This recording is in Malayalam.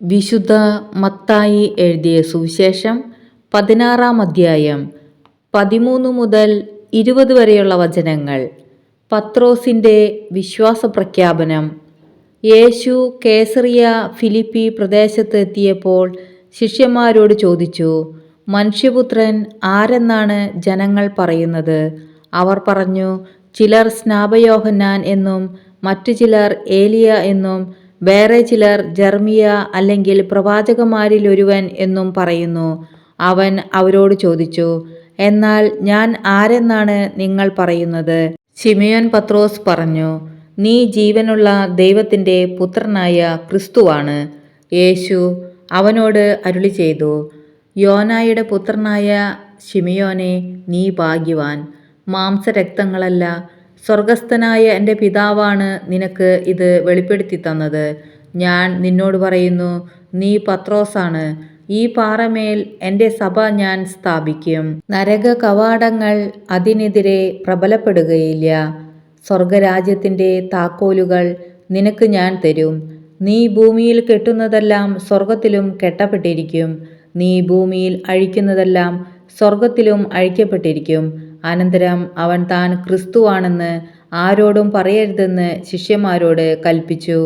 വിശുദ്ധ മത്തായി എഴുതിയ സുവിശേഷം 16-ാം അധ്യായം 13 മുതൽ 20 വരെയുള്ള വചനങ്ങൾ. പത്രോസിൻ്റെ വിശ്വാസപ്രഖ്യാപനം. യേശു കേസറിയ ഫിലിപ്പി പ്രദേശത്ത് എത്തിയപ്പോൾ ശിഷ്യന്മാരോട് ചോദിച്ചു, മനുഷ്യപുത്രൻ ആരെന്നാണ് ജനങ്ങൾ പറയുന്നത്? അവർ പറഞ്ഞു, ചിലർ സ്നാപയോഹന്നാൻ എന്നും മറ്റു ചിലർ ഏലിയ എന്നും വേറെ ചിലർ ജെർമിയ അല്ലെങ്കിൽ പ്രവാചകന്മാരിലൊരുവൻ എന്നും പറയുന്നു. അവൻ അവരോട് ചോദിച്ചു, എന്നാൽ ഞാൻ ആരെന്നാണ് നിങ്ങൾ പറയുന്നത്? ശിമയോൻ പത്രോസ് പറഞ്ഞു, നീ ജീവനുള്ള ദൈവത്തിൻ്റെ പുത്രനായ ക്രിസ്തുവാണ്. യേശു അവനോട് അരുളിച്ചെയ്തു, യോനായുടെ പുത്രനായ ശിമയോനെ, നീ ഭാഗ്യവാൻ. മാംസരക്തങ്ങളല്ല, സ്വർഗസ്ഥനായ എൻ്റെ പിതാവാണ് നിനക്ക് ഇത് വെളിപ്പെടുത്തി തന്നത്. ഞാൻ നിന്നോട് പറയുന്നു, നീ പത്രോസാണ്. ഈ പാറമേൽ എൻ്റെ സഭ ഞാൻ സ്ഥാപിക്കും. നരക കവാടങ്ങൾ അതിനെതിരെ പ്രബലപ്പെടുകയില്ല. സ്വർഗരാജ്യത്തിൻ്റെ താക്കോലുകൾ നിനക്ക് ഞാൻ തരും. നീ ഭൂമിയിൽ കെട്ടുന്നതെല്ലാം സ്വർഗത്തിലും കെട്ടപ്പെട്ടിരിക്കും. നീ ഭൂമിയിൽ അഴിക്കുന്നതെല്ലാം സ്വർഗത്തിലും അഴിക്കപ്പെട്ടിരിക്കും. അനന്തരം അവൻ താൻ ക്രിസ്തുവാണെന്ന് ആരോടും പറയരുതെന്ന് ശിഷ്യന്മാരോട് കൽപ്പിച്ചു.